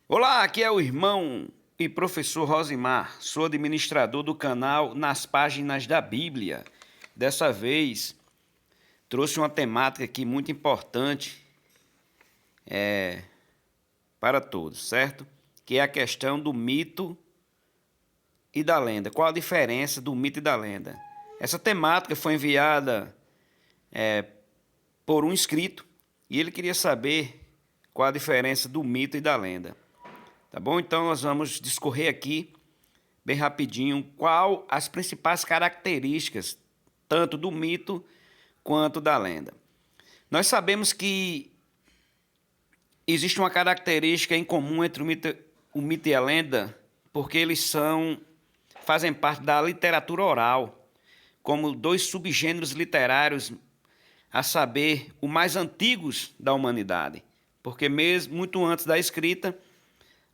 Olá, aqui é o irmão e professor Rosimar. Sou administrador do canal Nas Páginas da Bíblia. Dessa vez trouxe uma temática aqui muito importante para todos, certo? Que é a questão do mito e da lenda. Qual a diferença do mito e da lenda? Essa temática foi enviada por um inscrito e ele queria saber qual a diferença do mito e da lenda. Tá bom? Então nós vamos discorrer aqui bem rapidinho qual as principais características tanto do mito quanto da lenda. Nós sabemos que existe uma característica em comum entre o mito e a lenda, porque eles fazem parte da literatura oral, como dois subgêneros literários, a saber, os mais antigos da humanidade, porque mesmo muito antes da escrita,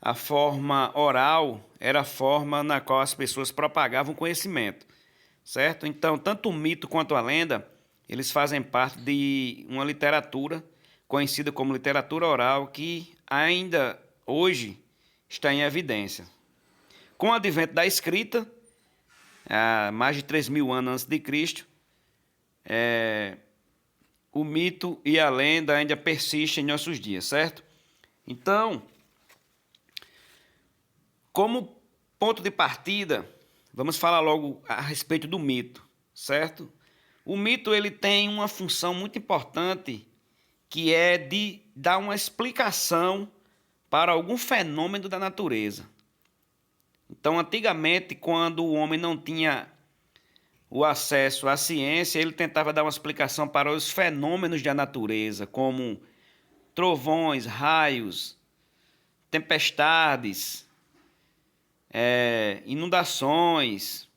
a forma oral era a forma na qual as pessoas propagavam conhecimento, certo? Então, tanto o mito quanto a lenda, eles fazem parte de uma literatura conhecida como literatura oral, que ainda hoje está em evidência. Com o advento da escrita, há mais de 3.000 anos antes de Cristo, o mito e a lenda ainda persistem em nossos dias, certo? Então, como ponto de partida, vamos falar logo a respeito do mito, certo? O mito ele tem uma função muito importante, que é de dar uma explicação para algum fenômeno da natureza. Então, antigamente, quando o homem não tinha o acesso à ciência, ele tentava dar uma explicação para os fenômenos da natureza, como trovões, raios, tempestades, inundações,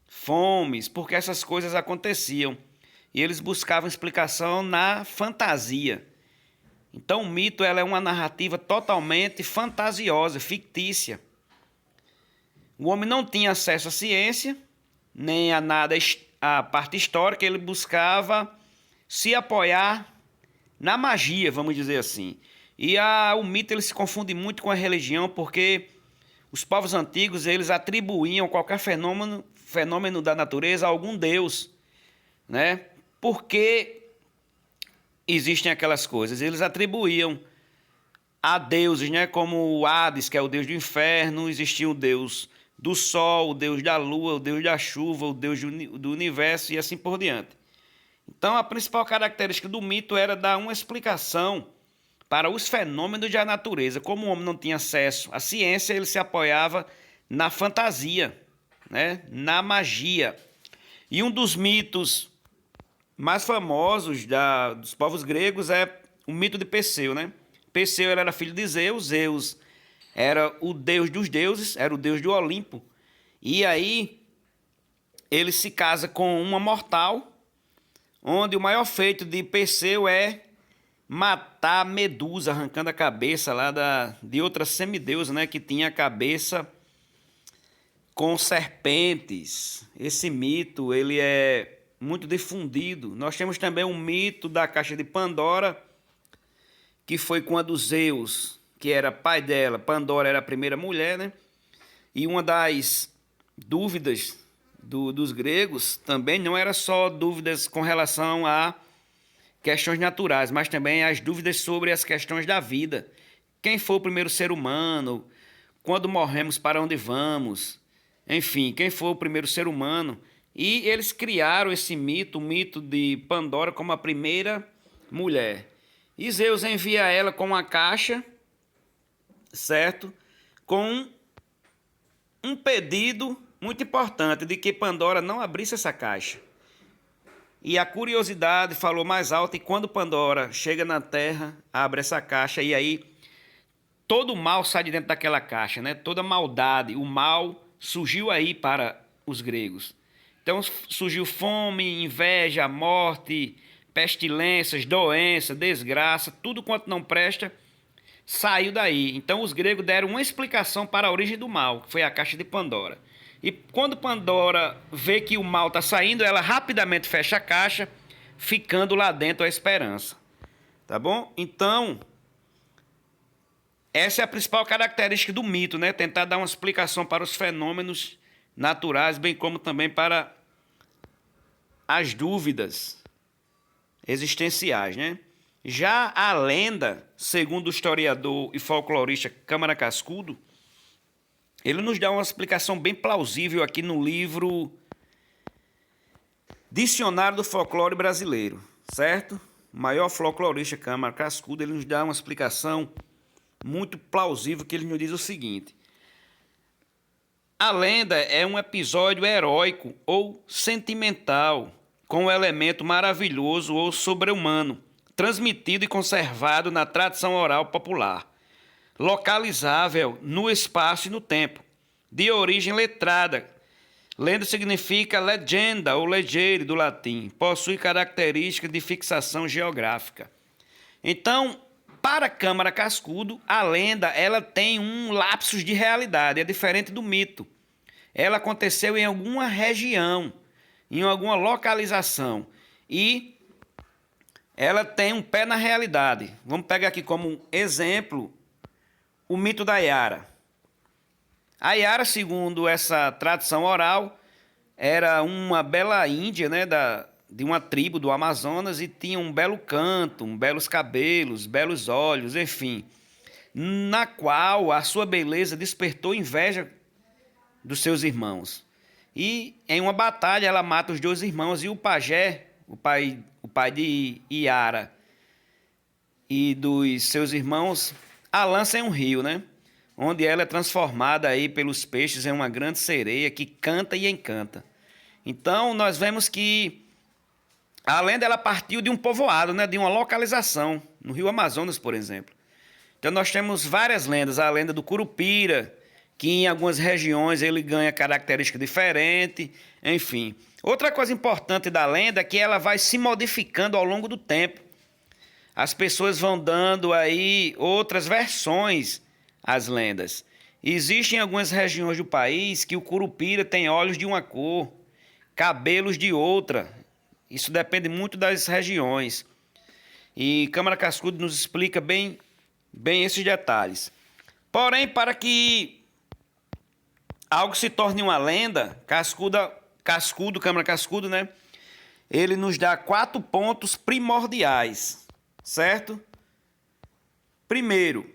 fomes, porque essas coisas aconteciam. E eles buscavam explicação na fantasia. Então o mito ela é uma narrativa totalmente fantasiosa, fictícia. O homem não tinha acesso à ciência, nem a nada, a parte histórica, ele buscava se apoiar na magia, vamos dizer assim. E o mito ele se confunde muito com a religião, porque os povos antigos eles atribuíam qualquer fenômeno da natureza a algum deus, né? Porque existem aquelas coisas, eles atribuíam a deuses, né? Como o Hades, que é o deus do inferno, existia o deus do sol, o deus da lua, o deus da chuva, o deus do universo e assim por diante. Então a principal característica do mito era dar uma explicação para os fenômenos da natureza. Como o homem não tinha acesso à ciência, ele se apoiava na fantasia, né? Na magia. E um dos mitos mais famosos dos povos gregos é o mito de Perseu, né? Perseu era filho de Zeus, Zeus era o deus dos deuses, era o deus do Olimpo. E aí ele se casa com uma mortal, onde o maior feito de Perseu é matar Medusa, arrancando a cabeça lá de outra semideusa, né, que tinha a cabeça com serpentes. Esse mito ele é muito difundido. Nós temos também um mito da caixa de Pandora, que foi quando Zeus, que era pai dela, Pandora era a primeira mulher, né? E uma das dúvidas dos gregos também não era só dúvidas com relação a questões naturais, mas também as dúvidas sobre as questões da vida. Quem foi o primeiro ser humano? Quando morremos, para onde vamos? Enfim, quem foi o primeiro ser humano? E eles criaram esse mito, o mito de Pandora, como a primeira mulher. E Zeus envia ela com uma caixa, certo? Com um pedido muito importante de que Pandora não abrisse essa caixa. E a curiosidade falou mais alto, e quando Pandora chega na Terra, abre essa caixa, e aí todo o mal sai de dentro daquela caixa, né? Toda maldade, o mal surgiu aí para os gregos. Então surgiu fome, inveja, morte, pestilências, doença, desgraça, tudo quanto não presta saiu daí. Então os gregos deram uma explicação para a origem do mal, que foi a caixa de Pandora. E quando Pandora vê que o mal está saindo, ela rapidamente fecha a caixa, ficando lá dentro a esperança. Tá bom? Então, Essa é a principal característica do mito, né? Tentar dar uma explicação para os fenômenos naturais, bem como também para as dúvidas existenciais, né? Já a lenda, segundo o historiador e folclorista Câmara Cascudo, ele nos dá uma explicação bem plausível aqui no livro Dicionário do Folclore Brasileiro, certo? O maior folclorista Câmara Cascudo, ele nos dá uma explicação muito plausível, que ele nos diz o seguinte: a lenda é um episódio heróico ou sentimental, com um elemento maravilhoso ou sobre-humano, transmitido e conservado na tradição oral popular, localizável no espaço e no tempo, de origem letrada. Lenda significa legenda ou legere do latim, possui características de fixação geográfica. Então, para Câmara Cascudo, a lenda ela tem um lapsus de realidade, é diferente do mito. Ela aconteceu em alguma região, em alguma localização, e ela tem um pé na realidade. Vamos pegar aqui como exemplo o mito da Iara. A Iara, segundo essa tradição oral, era uma bela índia, né, de uma tribo do Amazonas, e tinha um belo canto, belos cabelos, belos olhos, enfim, na qual a sua beleza despertou inveja dos seus irmãos. E em uma batalha ela mata os dois irmãos, e o pajé, o pai de Iara e dos seus irmãos, a lança em um rio, né? Onde ela é transformada aí pelos peixes em uma grande sereia que canta e encanta. Então nós vemos que a lenda ela partiu de um povoado, né? De uma localização, no rio Amazonas, por exemplo. Então nós temos várias lendas, a lenda do Curupira, que em algumas regiões ele ganha característica diferente, enfim. Outra coisa importante da lenda é que ela vai se modificando ao longo do tempo. As pessoas vão dando aí outras versões às lendas. Existem algumas regiões do país que o Curupira tem olhos de uma cor, cabelos de outra. Isso depende muito das regiões. E Câmara Cascudo nos explica bem esses detalhes. Porém, para que algo se torne uma lenda, Câmara Cascudo, né? Ele nos dá 4 pontos primordiais, certo? Primeiro,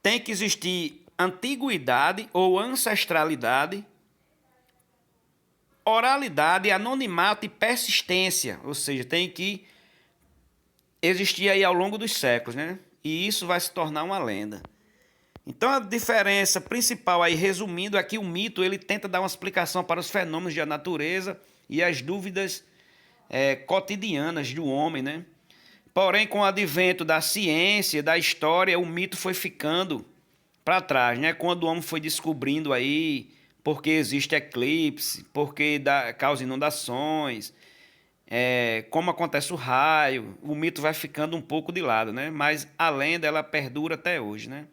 tem que existir antiguidade ou ancestralidade, oralidade, anonimato e persistência, ou seja, tem que existir aí ao longo dos séculos, né? E isso vai se tornar uma lenda. Então a diferença principal aí, resumindo, é que o mito ele tenta dar uma explicação para os fenômenos da natureza e as dúvidas cotidianas do homem, né? Porém, com o advento da ciência, da história, o mito foi ficando para trás, né? Quando o homem foi descobrindo aí porque existe eclipse, porque causa inundações, como acontece o raio, o mito vai ficando um pouco de lado, né? Mas a lenda ela perdura até hoje, né?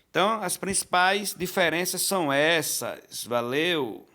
Então, as principais diferenças são essas. Valeu!